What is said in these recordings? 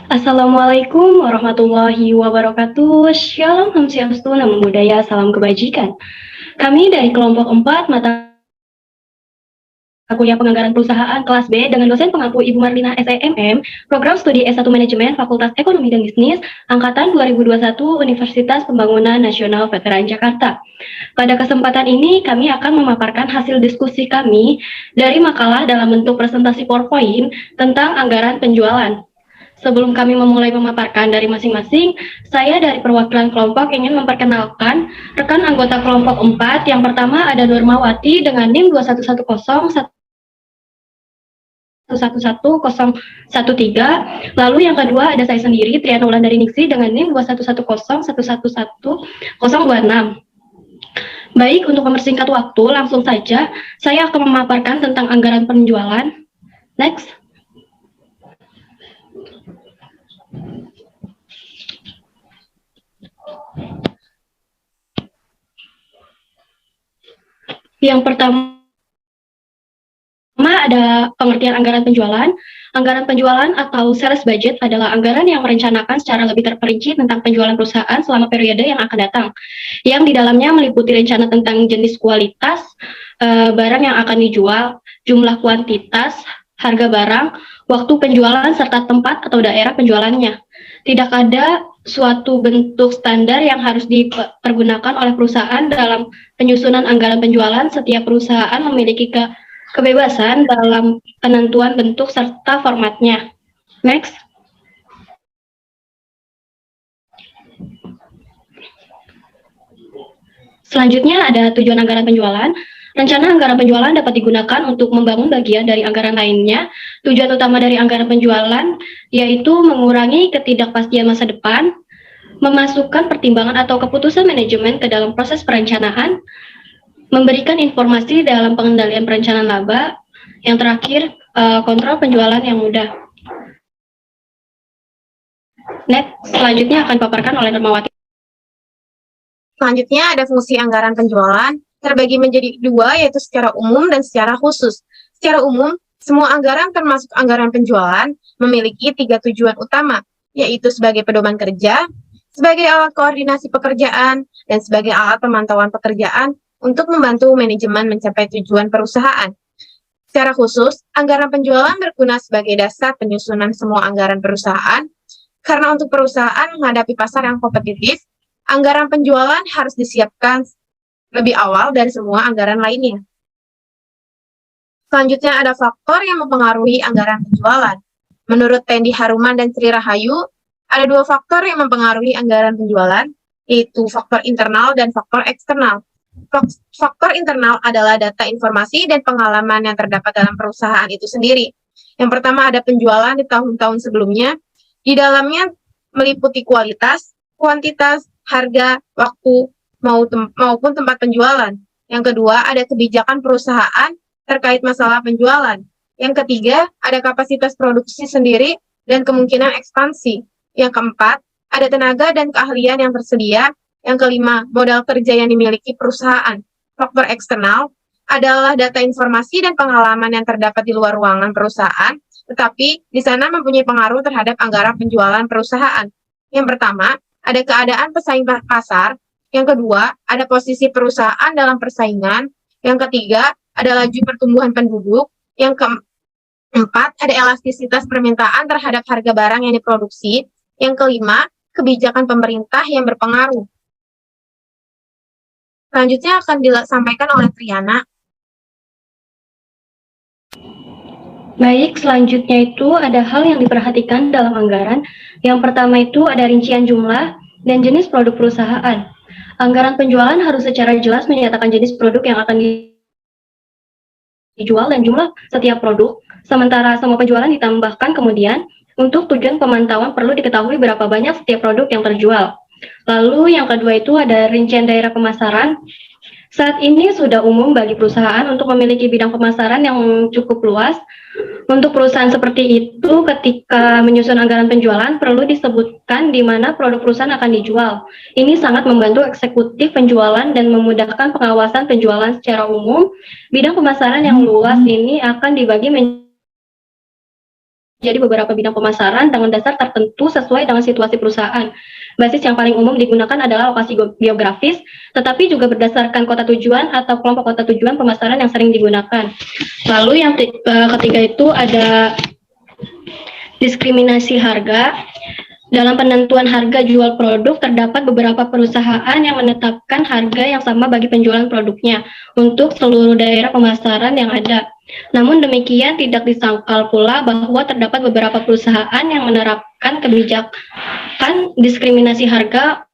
Assalamualaikum warahmatullahi wabarakatuh. Shalom, Om Swastiastu, Namo Buddhaya, salam kebajikan. Kami dari kelompok 4 mata kuliah penganggaran perusahaan kelas B dengan dosen pengampu Ibu Marlina SEMM, program studi S1 Manajemen Fakultas Ekonomi dan Bisnis, angkatan 2021 Universitas Pembangunan Nasional Veteran Jakarta. Pada kesempatan ini kami akan memaparkan hasil diskusi kami dari makalah dalam bentuk presentasi PowerPoint tentang anggaran penjualan. Sebelum kami memulai memaparkan dari masing-masing, saya dari perwakilan kelompok ingin memperkenalkan rekan anggota kelompok 4. Yang pertama ada Nurmawati dengan NIM 21101111013. Lalu yang kedua ada saya sendiri, Triana Wulandari Ningsi dengan NIM 21101111026. Baik, untuk mempersingkat waktu, langsung saja saya akan memaparkan tentang anggaran penjualan. Next. Yang pertama ada pengertian anggaran penjualan. Anggaran penjualan atau sales budget adalah anggaran yang merencanakan secara lebih terperinci tentang penjualan perusahaan selama periode yang akan datang, yang di dalamnya meliputi rencana tentang jenis kualitas barang yang akan dijual, jumlah kuantitas, harga barang, waktu penjualan, serta tempat atau daerah penjualannya. Tidak ada suatu bentuk standar yang harus dipergunakan oleh perusahaan dalam penyusunan anggaran penjualan. Setiap perusahaan memiliki kebebasan dalam penentuan bentuk serta formatnya. Next. Selanjutnya ada tujuan anggaran penjualan. Rencana anggaran penjualan dapat digunakan untuk membangun bagian dari anggaran lainnya. Tujuan utama dari anggaran penjualan yaitu mengurangi ketidakpastian masa depan, memasukkan pertimbangan atau keputusan manajemen ke dalam proses perencanaan, memberikan informasi dalam pengendalian perencanaan laba, yang terakhir kontrol penjualan yang mudah. Next, selanjutnya akan dipaparkan oleh Nurmawati. Selanjutnya ada fungsi anggaran penjualan, terbagi menjadi dua, yaitu secara umum dan secara khusus. Secara umum, semua anggaran termasuk anggaran penjualan memiliki 3 tujuan utama, yaitu sebagai pedoman kerja, sebagai alat koordinasi pekerjaan, dan sebagai alat pemantauan pekerjaan untuk membantu manajemen mencapai tujuan perusahaan. Secara khusus, anggaran penjualan berguna sebagai dasar penyusunan semua anggaran perusahaan, karena untuk perusahaan menghadapi pasar yang kompetitif, anggaran penjualan harus disiapkan lebih awal dari semua anggaran lainnya. Selanjutnya ada faktor yang mempengaruhi anggaran penjualan. Menurut Tendi Haruman dan Sri Rahayu, ada 2 faktor yang mempengaruhi anggaran penjualan, yaitu faktor internal dan faktor eksternal. Faktor internal adalah data informasi dan pengalaman yang terdapat dalam perusahaan itu sendiri. Yang pertama ada penjualan di tahun-tahun sebelumnya. Di dalamnya meliputi kualitas, kuantitas, harga, waktu, maupun tempat penjualan. Yang kedua, ada kebijakan perusahaan terkait masalah penjualan. Yang ketiga, ada kapasitas produksi sendiri dan kemungkinan ekspansi. Yang keempat, ada tenaga dan keahlian yang tersedia. Yang kelima, modal kerja yang dimiliki perusahaan. Faktor eksternal adalah data informasi dan pengalaman yang terdapat di luar ruangan perusahaan, tetapi di sana mempunyai pengaruh terhadap anggaran penjualan perusahaan. Yang pertama, ada keadaan pesaing pasar. Yang kedua, ada posisi perusahaan dalam persaingan. Yang ketiga, ada laju pertumbuhan penduduk. Yang keempat, ada elastisitas permintaan terhadap harga barang yang diproduksi. Yang kelima, kebijakan pemerintah yang berpengaruh. Selanjutnya akan disampaikan oleh Triana. Baik, selanjutnya itu ada hal yang diperhatikan dalam anggaran. Yang pertama itu ada rincian jumlah dan jenis produk perusahaan. Anggaran penjualan harus secara jelas menyatakan jenis produk yang akan dijual dan jumlah setiap produk. Sementara semua penjualan ditambahkan kemudian, untuk tujuan pemantauan perlu diketahui berapa banyak setiap produk yang terjual. Lalu yang kedua itu ada rincian daerah pemasaran. Saat ini sudah umum bagi perusahaan untuk memiliki bidang pemasaran yang cukup luas. Untuk perusahaan seperti itu, ketika menyusun anggaran penjualan, perlu disebutkan di mana produk perusahaan akan dijual. Ini sangat membantu eksekutif penjualan dan memudahkan pengawasan penjualan secara umum. Bidang pemasaran yang luas ini akan dibagi jadi beberapa bidang pemasaran dengan dasar tertentu sesuai dengan situasi perusahaan. Basis yang paling umum digunakan adalah lokasi geografis, tetapi juga berdasarkan kota tujuan atau kelompok kota tujuan pemasaran yang sering digunakan. Lalu yang ketiga itu ada diskriminasi harga. Dalam penentuan harga jual produk, terdapat beberapa perusahaan yang menetapkan harga yang sama bagi penjualan produknya untuk seluruh daerah pemasaran yang ada. Namun demikian, tidak disangkal pula bahwa terdapat beberapa perusahaan yang menerapkan kebijakan diskriminasi harga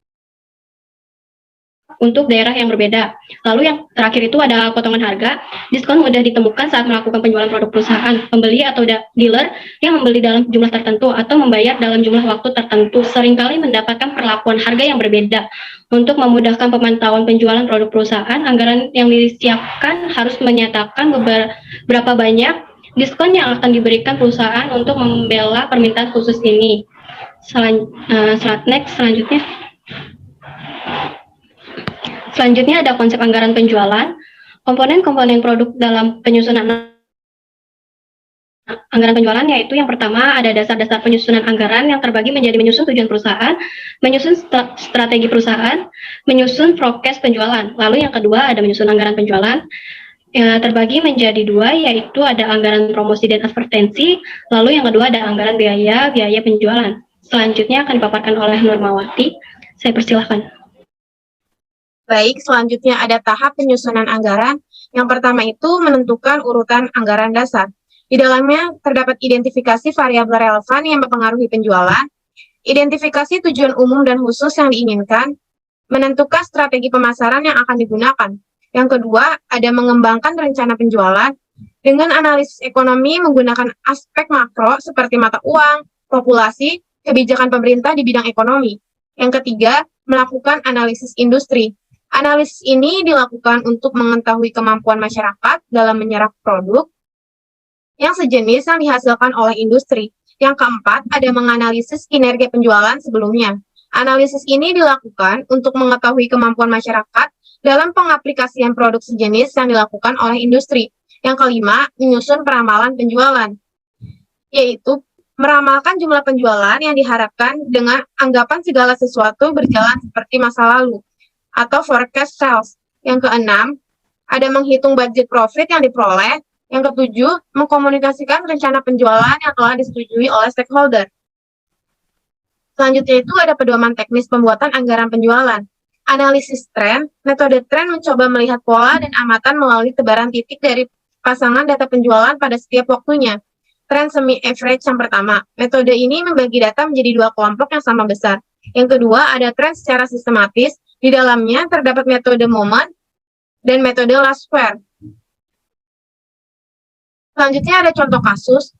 untuk daerah yang berbeda. Lalu yang terakhir itu ada potongan harga. Diskon mudah ditemukan saat melakukan penjualan produk perusahaan. Pembeli atau dealer yang membeli dalam jumlah tertentu atau membayar dalam jumlah waktu tertentu seringkali mendapatkan perlakuan harga yang berbeda. Untuk memudahkan pemantauan penjualan produk perusahaan, anggaran yang disiapkan harus menyatakan berapa banyak diskon yang akan diberikan perusahaan untuk membela permintaan khusus ini. Selanjutnya ada konsep anggaran penjualan. Komponen-komponen produk dalam penyusunan anggaran penjualan yaitu yang pertama ada dasar-dasar penyusunan anggaran yang terbagi menjadi menyusun tujuan perusahaan, menyusun strategi perusahaan, menyusun forecast penjualan. Lalu yang kedua ada menyusun anggaran penjualan terbagi menjadi dua, yaitu ada anggaran promosi dan advertensi, lalu yang kedua ada anggaran biaya penjualan. Selanjutnya akan dipaparkan oleh Nurmawati. Saya persilahkan. Baik, selanjutnya ada tahap penyusunan anggaran. Yang pertama itu menentukan urutan anggaran dasar. Di dalamnya terdapat identifikasi variabel relevan yang mempengaruhi penjualan, identifikasi tujuan umum dan khusus yang diinginkan, menentukan strategi pemasaran yang akan digunakan. Yang kedua, ada mengembangkan rencana penjualan dengan analisis ekonomi menggunakan aspek makro seperti mata uang, populasi, kebijakan pemerintah di bidang ekonomi. Yang ketiga, melakukan analisis industri. Analisis ini dilakukan untuk mengetahui kemampuan masyarakat dalam menyerap produk yang sejenis yang dihasilkan oleh industri. Yang keempat, ada menganalisis kinerja penjualan sebelumnya. Analisis ini dilakukan untuk mengetahui kemampuan masyarakat dalam pengaplikasian produk sejenis yang dilakukan oleh industri. Yang kelima, menyusun peramalan penjualan, yaitu meramalkan jumlah penjualan yang diharapkan dengan anggapan segala sesuatu berjalan seperti masa lalu, atau forecast sales. Yang keenam, ada menghitung budget profit yang diperoleh. Yang ketujuh, mengkomunikasikan rencana penjualan yang telah disetujui oleh stakeholder. Selanjutnya itu ada pedoman teknis pembuatan anggaran penjualan. Analisis tren, metode tren mencoba melihat pola dan amatan melalui tebaran titik dari pasangan data penjualan pada setiap waktunya. Tren semi-average yang pertama. Metode ini membagi data menjadi dua kelompok yang sama besar. Yang kedua, ada tren secara sistematis. Di dalamnya terdapat metode moment dan metode last square. Selanjutnya ada contoh kasus.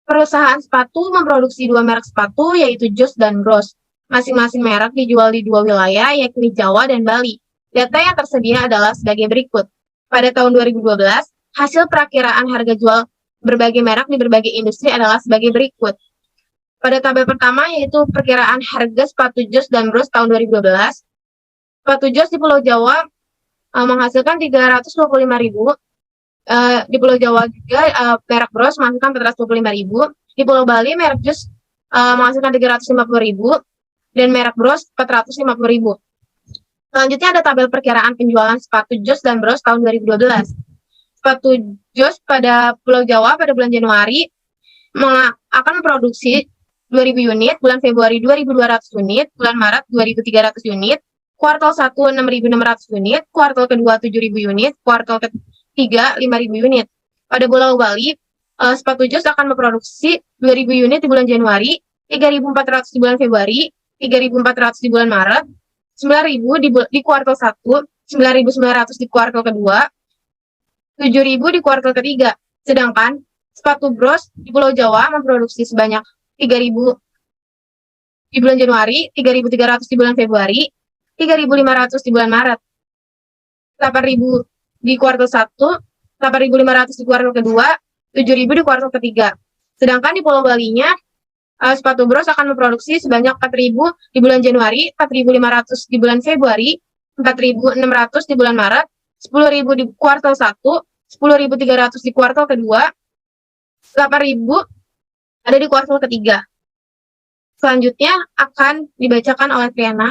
Perusahaan sepatu memproduksi dua merek sepatu, yaitu Joss dan Gross. Masing-masing merek dijual di dua wilayah, yakni Jawa dan Bali. Data yang tersedia adalah sebagai berikut. Pada tahun 2012, hasil perakiraan harga jual berbagai merek di berbagai industri adalah sebagai berikut. Pada tabel pertama, yaitu perkiraan harga sepatu Joss dan Gross tahun 2012, sepatu Joss di Pulau Jawa menghasilkan 325.000. Di Pulau Jawa juga merek Gross menghasilkan 425.000. Di Pulau Bali merek Joss menghasilkan 350.000 dan merek Gross 450.000. Selanjutnya ada tabel perkiraan penjualan sepatu Joss dan Gross tahun 2012. Sepatu Joss pada Pulau Jawa pada bulan Januari akan memproduksi 2.000 unit, bulan Februari 2.200 unit, bulan Maret 2.300 unit, kuartal 1 6.600 unit, kuartal kedua 7.000 unit, kuartal ketiga 5.000 unit. Pada Pulau Bali, sepatu Joss akan memproduksi 2.000 unit di bulan Januari, 3.400 di bulan Februari, 3.400 di bulan Maret, 9.000 di kuartal 1, 9.900 di kuartal kedua, 7.000 di kuartal ketiga. Sedangkan sepatu Gross di Pulau Jawa memproduksi sebanyak 3.000 di bulan Januari, 3.300 di bulan Februari, 3.500 di bulan Maret, 8.000 di kuartal 1, 8.500 di kuartal kedua, 7.000 di kuartal ketiga. Sedangkan di Pulau Balinya, sepatu Gross akan memproduksi sebanyak 4.000 di bulan Januari, 4.500 di bulan Februari, 4.600 di bulan Maret, 10.000 di kuartal 1, 10.300 di kuartal kedua, 8.000 ada di kuartal ketiga. Selanjutnya akan dibacakan oleh Triana.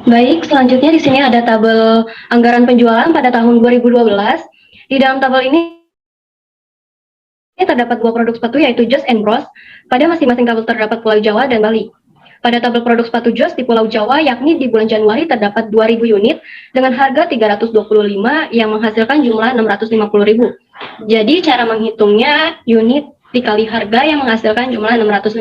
Baik, selanjutnya di sini ada tabel anggaran penjualan pada tahun 2012. Di dalam tabel ini terdapat dua produk sepatu yaitu Joss and Bros. Pada masing-masing tabel terdapat Pulau Jawa dan Bali. Pada tabel produk sepatu Joss di Pulau Jawa, yakni di bulan Januari terdapat 2.000 unit dengan harga 325 yang menghasilkan jumlah 650.000. Jadi cara menghitungnya unit dikali harga yang menghasilkan jumlah 650.000.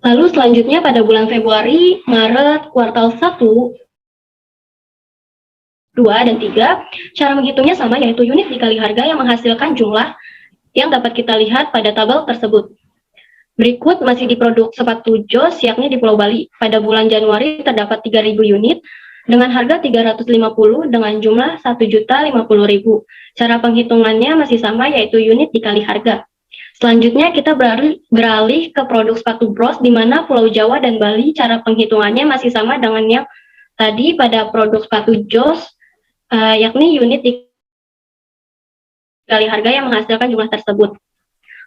Lalu selanjutnya pada bulan Februari, Maret, kuartal 1, 2, dan 3, cara menghitungnya sama yaitu unit dikali harga yang menghasilkan jumlah yang dapat kita lihat pada tabel tersebut. Berikut masih di produk sepatu Joss yakni di Pulau Bali. Pada bulan Januari terdapat 3.000 unit dengan harga 350 dengan jumlah 1.050.000. Cara penghitungannya masih sama yaitu unit dikali harga. Selanjutnya kita beralih ke produk sepatu Bros di mana Pulau Jawa dan Bali cara penghitungannya masih sama dengan yang tadi pada produk sepatu Joss yakni unit dikali harga yang menghasilkan jumlah tersebut.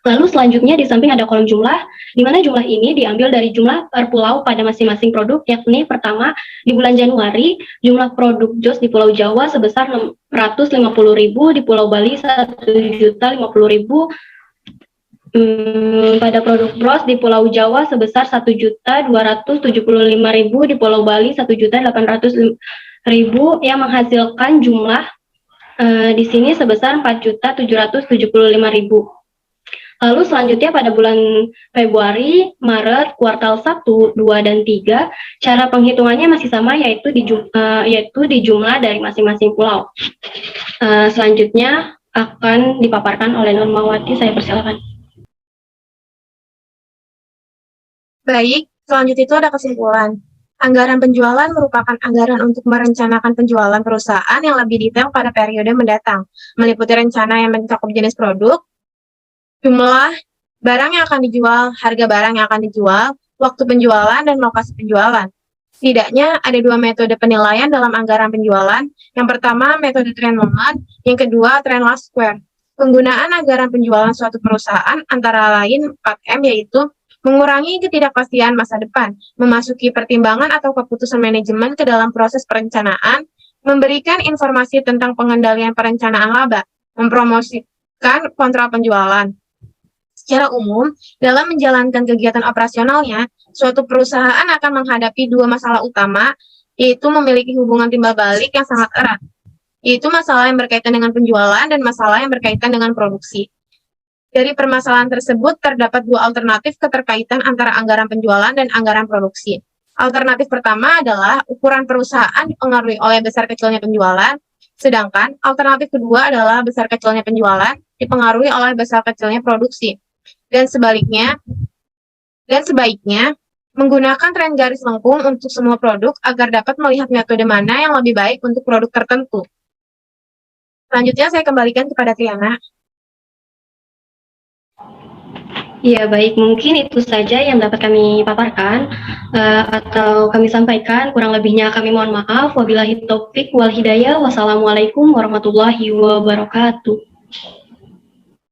Lalu selanjutnya di samping ada kolom jumlah, di mana jumlah ini diambil dari jumlah per pulau pada masing-masing produk, yakni pertama di bulan Januari, jumlah produk Joss di Pulau Jawa sebesar 650.000, di Pulau Bali 1.050.000, pada produk Bros di Pulau Jawa sebesar 1.275.000, di Pulau Bali 1.800.000 yang menghasilkan jumlah di sini sebesar 4.775.000. Lalu selanjutnya pada bulan Februari, Maret, kuartal 1, 2, dan 3, cara penghitungannya masih sama yaitu di jumlah dari masing-masing pulau. Selanjutnya akan dipaparkan oleh Nurmawati, saya persilakan. Baik, selanjutnya itu ada kesimpulan. Anggaran penjualan merupakan anggaran untuk merencanakan penjualan perusahaan yang lebih detail pada periode mendatang, meliputi rencana yang mencakup jenis produk, jumlah barang yang akan dijual, harga barang yang akan dijual, waktu penjualan, dan lokasi penjualan. Setidaknya ada dua metode penilaian dalam anggaran penjualan. Yang pertama, metode trend moment, yang kedua, trend last square. Penggunaan anggaran penjualan suatu perusahaan antara lain 4M yaitu mengurangi ketidakpastian masa depan, memasuki pertimbangan atau keputusan manajemen ke dalam proses perencanaan, memberikan informasi tentang pengendalian perencanaan laba, mempromosikan kontrol penjualan. Secara umum, dalam menjalankan kegiatan operasionalnya, suatu perusahaan akan menghadapi dua masalah utama, yaitu memiliki hubungan timbal balik yang sangat erat, yaitu masalah yang berkaitan dengan penjualan dan masalah yang berkaitan dengan produksi. Dari permasalahan tersebut, terdapat dua alternatif keterkaitan antara anggaran penjualan dan anggaran produksi. Alternatif pertama adalah ukuran perusahaan dipengaruhi oleh besar kecilnya penjualan, sedangkan alternatif kedua adalah besar kecilnya penjualan dipengaruhi oleh besar kecilnya produksi. Dan sebaliknya, menggunakan tren garis lengkung untuk semua produk agar dapat melihat metode mana yang lebih baik untuk produk tertentu. Selanjutnya saya kembalikan kepada Triana. Ya baik, mungkin itu saja yang dapat kami paparkan atau kami sampaikan. Kurang lebihnya kami mohon maaf. Wabillahi taufik wal hidayah. Wassalamualaikum warahmatullahi wabarakatuh.